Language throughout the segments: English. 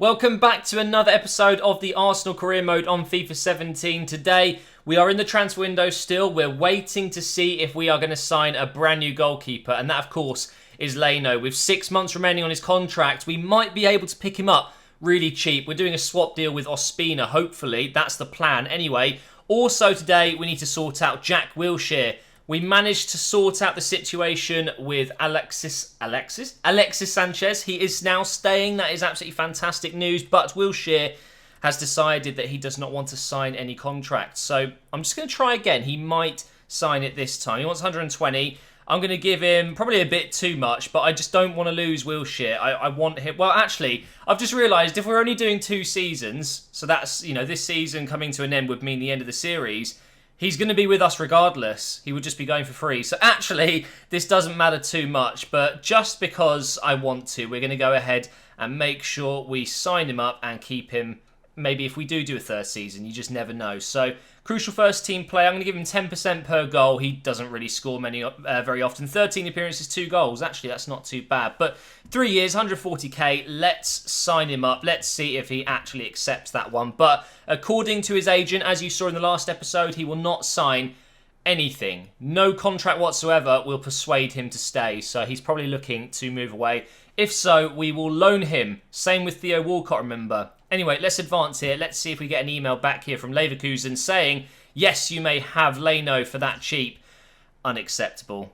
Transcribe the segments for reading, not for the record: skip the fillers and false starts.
Welcome back to another episode of the Arsenal Career Mode on FIFA 17. Today, we are in the transfer window still. We're waiting to see if we are going to sign a brand new goalkeeper. And that, of course, is Leno. With 6 months remaining on his contract, we might be able to pick him up really cheap. We're doing a swap deal with Ospina, hopefully. That's the plan. Anyway, also today, we need to sort out Jack Wilshere. We managed to sort out the situation with Alexis Sanchez. He is now staying. That is absolutely fantastic news. But Wilshere has decided that he does not want to sign any contract. So I'm just going to try again. He might sign it this time. He wants 120. I'm going to give him probably a bit too much, but I just don't want to lose Wilshere. I want him. Well, actually, I've just realised if we're only doing 2 seasons, so that's, this season coming to an end would mean the end of the series. He's going to be with us regardless. He would just be going for free. So actually, this doesn't matter too much. But just because I want to, we're going to go ahead and make sure we sign him up and keep him. Maybe if we do a third season, you just never know. So, crucial first team player. I'm going to give him 10% per goal. He doesn't really score very often. 13 appearances, 2 goals. Actually, that's not too bad. But 3 years, 140k. Let's sign him up. Let's see if he actually accepts that one. But according to his agent, as you saw in the last episode, he will not sign anything. No contract whatsoever will persuade him to stay. So he's probably looking to move away. If so, we will loan him. Same with Theo Walcott, remember. Anyway, let's advance here. Let's see if we get an email back here from Leverkusen saying, yes, you may have Leno for that cheap. Unacceptable.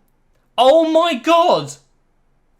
Oh my God!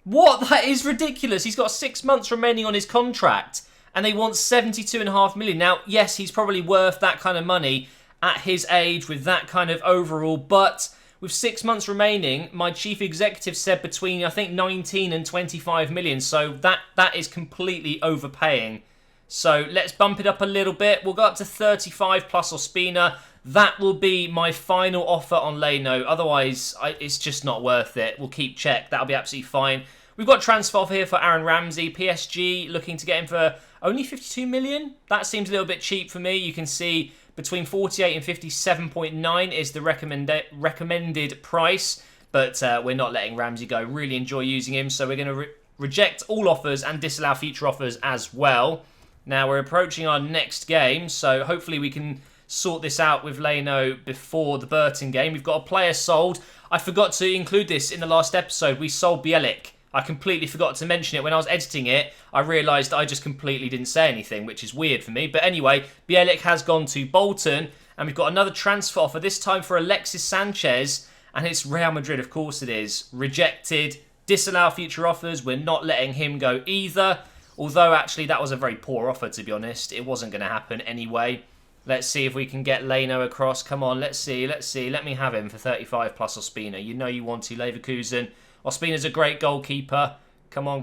What? That is ridiculous. He's got 6 months remaining on his contract and they want 72.5 million. Now, yes, he's probably worth that kind of money at his age with that kind of overall, but with 6 months remaining, my chief executive said between, I think, 19 and 25 million. So that is completely overpaying. So let's bump it up a little bit. We'll go up to 35 plus Ospina. That will be my final offer on Leno. Otherwise, it's just not worth it. We'll keep check. That'll be absolutely fine. We've got transfer offer here for Aaron Ramsey. PSG looking to get him for only 52 million. That seems a little bit cheap for me. You can see between 48 and 57.9 is the recommended price. But we're not letting Ramsey go. Really enjoy using him. So we're going to reject all offers and disallow future offers as well. Now, we're approaching our next game, so hopefully we can sort this out with Leno before the Burton game. We've got a player sold. I forgot to include this in the last episode. We sold Bielik. I completely forgot to mention it. When I was editing it, I realised I just completely didn't say anything, which is weird for me. But anyway, Bielik has gone to Bolton, and we've got another transfer offer, this time for Alexis Sanchez, and it's Real Madrid, of course it is. Rejected. Disallow future offers. We're not letting him go either. Although, actually, that was a very poor offer, to be honest. It wasn't going to happen anyway. Let's see if we can get Leno across. Come on, let's see. Let me have him for 35 plus Ospina. You know you want to, Leverkusen. Ospina's a great goalkeeper. Come on.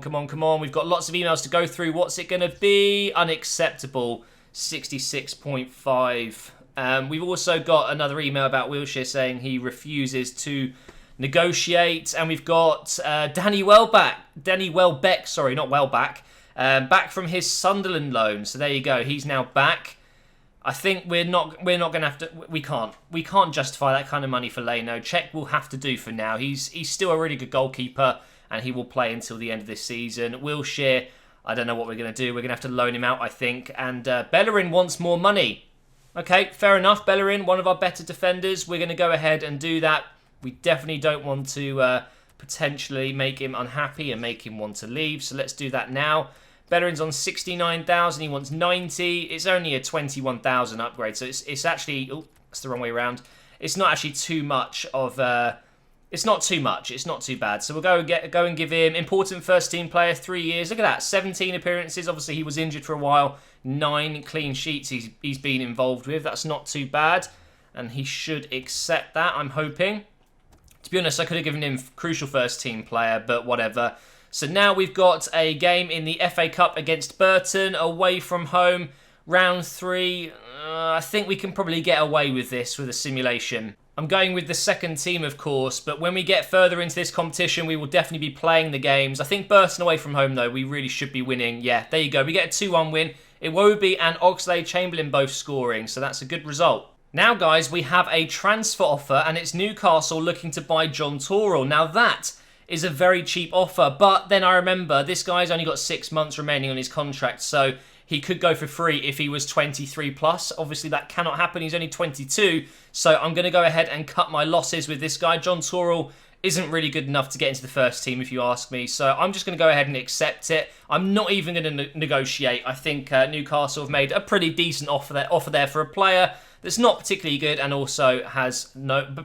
We've got lots of emails to go through. What's it going to be? Unacceptable. 66.5. We've also got another email about Wilshere saying he refuses to negotiate. And we've got Danny Welbeck. Back from his Sunderland loan. So there you go. He's now back. I think we're not going to have to. We can't justify that kind of money for Leno. Czech will have to do for now. He's still a really good goalkeeper, and he will play until the end of this season. Wilshere, I don't know what we're going to do. We're going to have to loan him out, I think. And Bellerin wants more money. Okay, fair enough. Bellerin, one of our better defenders. We're going to go ahead and do that. We definitely don't want to potentially make him unhappy and make him want to leave. So let's do that now. Bellerin's on 69,000. He wants 90. It's only a 21,000 upgrade. So it's actually... Oh, that's the wrong way around. It's not actually too much of... it's not too much. It's not too bad. So we'll go and give him important first team player, 3 years. Look at that. 17 appearances. Obviously, he was injured for a while. 9 clean sheets he's been involved with. That's not too bad. And he should accept that, I'm hoping. To be honest, I could have given him crucial first team player, but whatever. So now we've got a game in the FA Cup against Burton, away from home, round 3. I think we can probably get away with this with a simulation. I'm going with the second team, of course, but when we get further into this competition, we will definitely be playing the games. I think Burton away from home, though, we really should be winning. Yeah, there you go. We get a 2-1 win. Iwobi and Oxlade-Chamberlain both scoring, so that's a good result. Now, guys, we have a transfer offer, and it's Newcastle looking to buy John Torrell. Now, that is a very cheap offer. But then I remember this guy's only got 6 months remaining on his contract, so he could go for free if he was 23 plus. Obviously, that cannot happen. He's only 22, so I'm going to go ahead and cut my losses with this guy. John Torrell isn't really good enough to get into the first team, if you ask me. So I'm just going to go ahead and accept it. I'm not even going to negotiate. I think Newcastle have made a pretty decent offer there for a player that's not particularly good and also has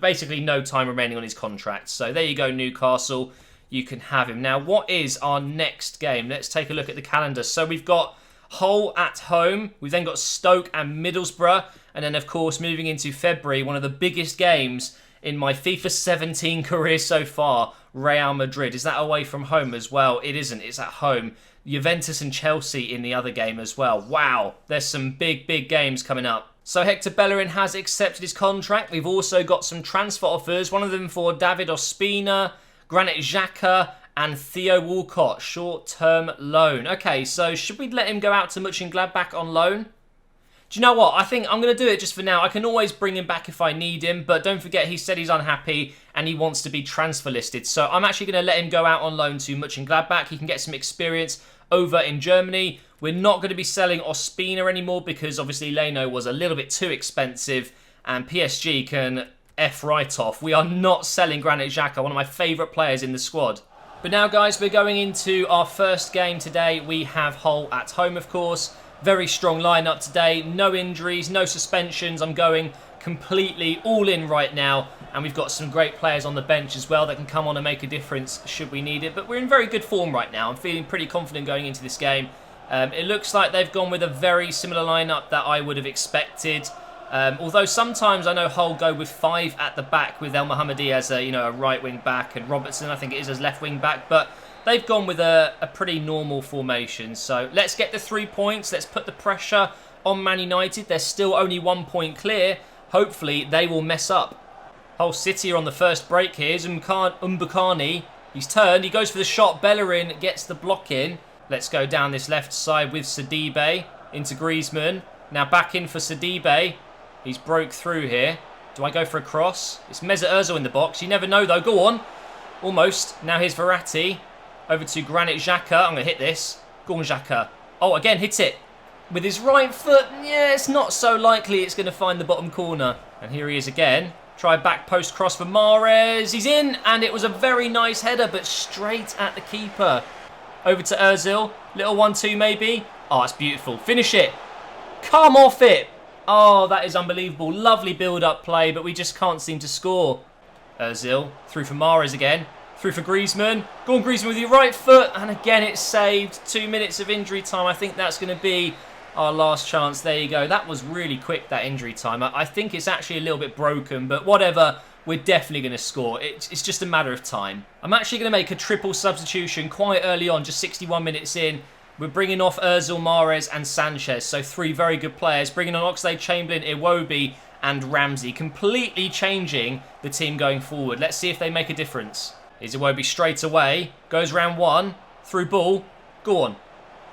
basically no time remaining on his contract. So there you go, Newcastle. You can have him. Now, what is our next game? Let's take a look at the calendar. So we've got Hull at home. We've then got Stoke and Middlesbrough. And then, of course, moving into February, one of the biggest games in my FIFA 17 career so far, Real Madrid. Is that away from home as well? It isn't. It's at home. Juventus and Chelsea in the other game as well. Wow, there's some big games coming up. So Hector Bellerin has accepted his contract. We've also got some transfer offers. One of them for David Ospina, Granit Xhaka, and Theo Walcott. Short-term loan. Okay, so should we let him go out to Mönchengladbach on loan? Do you know what? I think I'm going to do it just for now. I can always bring him back if I need him, but don't forget he said he's unhappy and he wants to be transfer listed. So I'm actually going to let him go out on loan to Mönchengladbach. He can get some experience over in Germany. We're not going to be selling Ospina anymore because obviously Leno was a little bit too expensive and PSG can F right off. We are not selling Granit Xhaka, one of my favourite players in the squad. But now, guys, we're going into our first game today. We have Hull at home, of course. Very strong lineup today. No injuries, no suspensions. I'm going completely all in right now. And we've got some great players on the bench as well that can come on and make a difference should we need it. But we're in very good form right now. I'm feeling pretty confident going into this game. It looks like they've gone with a very similar lineup that I would have expected. Although sometimes I know Hull go with 5 at the back with El Mohammadi as a right wing back and Robertson I think it is as left wing back, but they've gone with a pretty normal formation. So let's get the 3 points. Let's put the pressure on Man United. They're still only 1 point clear. Hopefully they will mess up. Hull City are on the first break here. Here's Mbukani. He's turned. He goes for the shot. Bellerin gets the block in. Let's go down this left side with Sidibe into Griezmann. Now back in for Sidibe. He's broke through here. Do I go for a cross? It's Mesut Ozil in the box. You never know, though. Go on. Almost. Now here's Verratti. Over to Granit Xhaka. I'm going to hit this. Go on, Xhaka. Oh, again, hit it. With his right foot. Yeah, it's not so likely it's going to find the bottom corner. And here he is again. Try back post cross for Mahrez. He's in. And it was a very nice header, but straight at the keeper. Over to Ozil. Little 1-2 maybe. Oh, it's beautiful. Finish it. Come off it. Oh, that is unbelievable. Lovely build-up play, but we just can't seem to score. Ozil. Through for Mahrez again. Through for Griezmann. Go on, Griezmann, with your right foot. And again, it's saved. 2 minutes of injury time. I think that's going to be our last chance. There you go. That was really quick, that injury time. I think it's actually a little bit broken, but whatever. We're definitely going to score. It's just a matter of time. I'm actually going to make a triple substitution quite early on, just 61 minutes in. We're bringing off Ozil, Mahrez and Sanchez. So 3 very good players. Bringing on Oxlade-Chamberlain, Iwobi and Ramsey. Completely changing the team going forward. Let's see if they make a difference. Here's Iwobi straight away. Goes round 1. Through ball. Go on.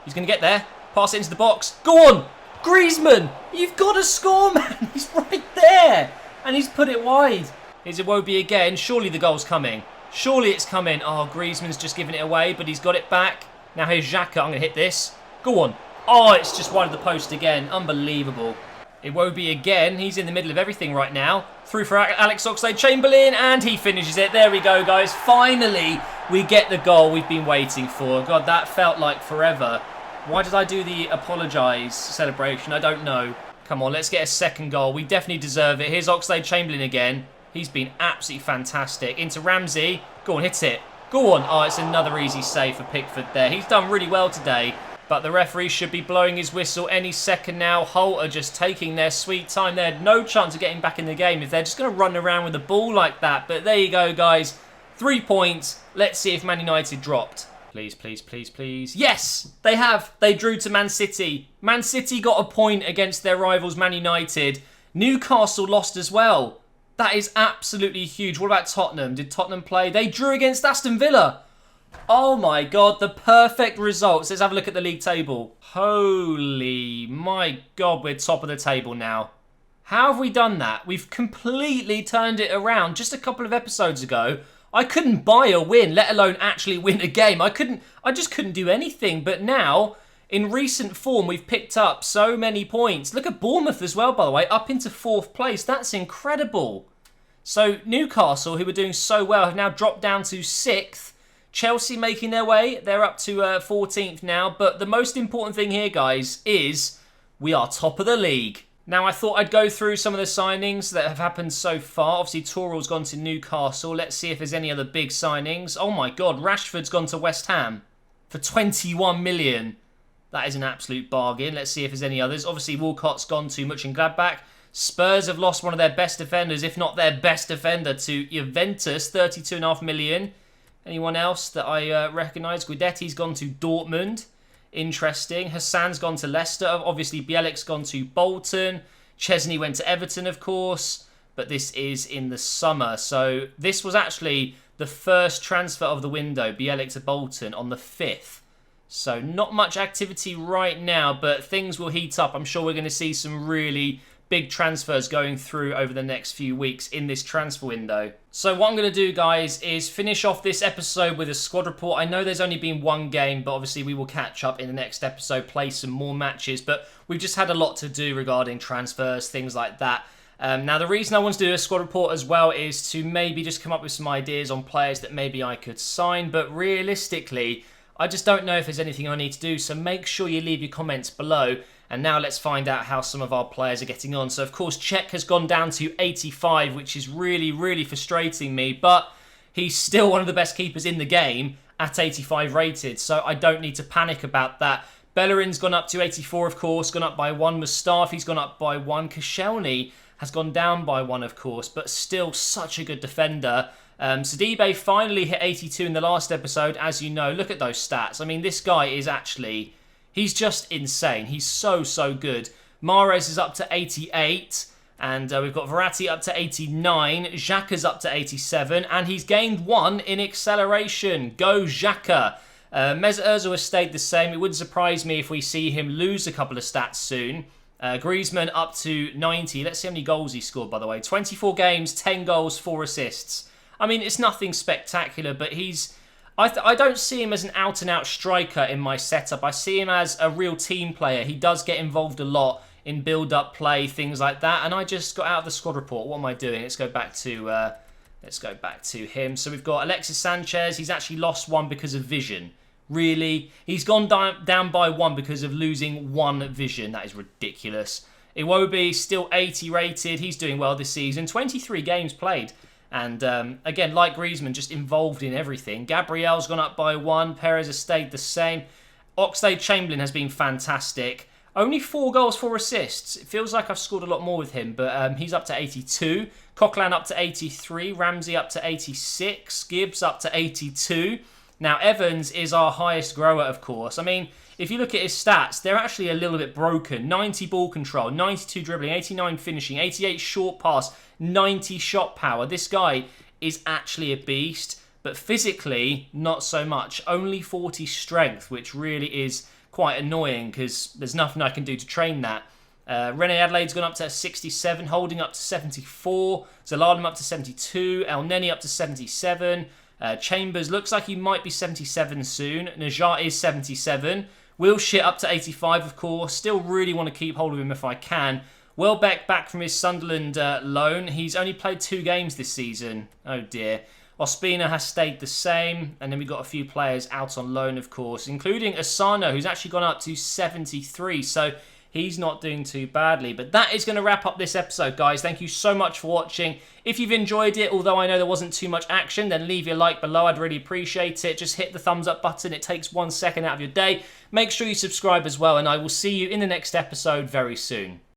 He's going to get there. Pass it into the box. Go on. Griezmann. You've got to score, man. He's right there. And he's put it wide. Here's Iwobi again. Surely the goal's coming. Surely it's coming. Oh, Griezmann's just given it away, but he's got it back. Now here's Xhaka. I'm going to hit this. Go on. Oh, it's just wide of the post again. Unbelievable. Iwobi again. He's in the middle of everything right now. Through for Alex Oxlade-Chamberlain, and he finishes it. There we go, guys. Finally, we get the goal we've been waiting for. God, that felt like forever. Why did I do the apologise celebration? I don't know. Come on, let's get a second goal. We definitely deserve it. Here's Oxlade-Chamberlain again. He's been absolutely fantastic. Into Ramsey. Go on, hit it. Go on. Oh, it's another easy save for Pickford there. He's done really well today. But the referee should be blowing his whistle any second now. Hull are just taking their sweet time. They had no chance of getting back in the game if they're just going to run around with the ball like that. But there you go, guys. 3 points. Let's see if Man United dropped. Please, please, please, please. Yes, they have. They drew to Man City. Man City got a point against their rivals, Man United. Newcastle lost as well. That is absolutely huge. What about Tottenham? Did Tottenham play? They drew against Aston Villa. Oh my God, the perfect results. Let's have a look at the league table. Holy, my God, we're top of the table now. How have we done that? We've completely turned it around. Just a couple of episodes ago, I couldn't buy a win, let alone actually win a game. I just couldn't do anything. But now, in recent form, we've picked up so many points. Look at Bournemouth as well, by the way, up into 4th place. That's incredible. So Newcastle, who were doing so well, have now dropped down to 6th. Chelsea making their way. They're up to 14th now. But the most important thing here, guys, is we are top of the league. Now, I thought I'd go through some of the signings that have happened so far. Obviously, Toral's gone to Newcastle. Let's see if there's any other big signings. Oh my God, Rashford's gone to West Ham for 21 million. That is an absolute bargain. Let's see if there's any others. Obviously, Walcott's gone to Mönchengladbach. Spurs have lost one of their best defenders, if not their best defender, to Juventus, 32.5 million. Anyone else that I recognise? Guidetti's gone to Dortmund. Interesting. Hassan's gone to Leicester. Obviously, Bielik's gone to Bolton. Chesney went to Everton, of course. But this is in the summer. So this was actually the first transfer of the window, Bielik to Bolton, on the 5th. So not much activity right now, but things will heat up. I'm sure we're going to see some really big transfers going through over the next few weeks in this transfer window. So what I'm going to do, guys, is finish off this episode with a squad report. I know there's only been one game, but obviously we will catch up in the next episode, play some more matches, but we've just had a lot to do regarding transfers, things like that. Now, the reason I want to do a squad report as well is to maybe just come up with some ideas on players that maybe I could sign, but realistically, I just don't know if there's anything I need to do, so make sure you leave your comments below. And now let's find out how some of our players are getting on. So, of course, Cech has gone down to 85, which is really, really frustrating me. But he's still one of the best keepers in the game at 85 rated. So I don't need to panic about that. Bellerin's gone up to 84, of course. Gone up by 1. Mustafi's gone up by 1. Koscielny has gone down by 1, of course. But still such a good defender. Sidibe finally hit 82 in the last episode. As you know, look at those stats. I mean, this guy is actually... he's just insane. He's so, so good. Mahrez is up to 88. And we've got Verratti up to 89. Xhaka's up to 87. And he's gained 1 in acceleration. Go Xhaka. Mesut Ozil has stayed the same. It wouldn't surprise me if we see him lose a couple of stats soon. Griezmann up to 90. Let's see how many goals he scored, by the way. 24 games, 10 goals, 4 assists. I mean, it's nothing spectacular, but he's... I don't see him as an out-and-out striker in my setup. I see him as a real team player. He does get involved a lot in build-up play, things like that. And I just got out of the squad report. What am I doing? Let's go back to him. So we've got Alexis Sanchez. He's actually lost 1 because of vision. Really? He's gone down by 1 because of losing 1 vision. That is ridiculous. Iwobi, still 80 rated. He's doing well this season. 23 games played. And again, like Griezmann, just involved in everything. Gabriel's gone up by 1. Perez has stayed the same. Oxlade-Chamberlain has been fantastic. Only 4 goals, 4 assists. It feels like I've scored a lot more with him, but he's up to 82. Coquelin up to 83. Ramsey up to 86. Gibbs up to 82. Now, Evans is our highest grower, of course. I mean, if you look at his stats, they're actually a little bit broken. 90 ball control, 92 dribbling, 89 finishing, 88 short pass, 90 shot power. This guy is actually a beast, but physically, not so much. Only 40 strength, which really is quite annoying because there's nothing I can do to train that. Rene Adelaide's gone up to 67, Holding up to 74, Zaladin up to 72, El Neni up to 77, Chambers looks like he might be 77 soon, Najat is 77, Wilshere up to 85, of course. Still really want to keep hold of him if I can. Welbeck back from his Sunderland loan. He's only played 2 games this season. Oh dear. Ospina has stayed the same. And then we've got a few players out on loan, of course, including Asano, who's actually gone up to 73. So he's not doing too badly. But that is going to wrap up this episode, guys. Thank you so much for watching. If you've enjoyed it, although I know there wasn't too much action, then leave your like below. I'd really appreciate it. Just hit the thumbs up button. It takes 1 second out of your day. Make sure you subscribe as well, and I will see you in the next episode very soon.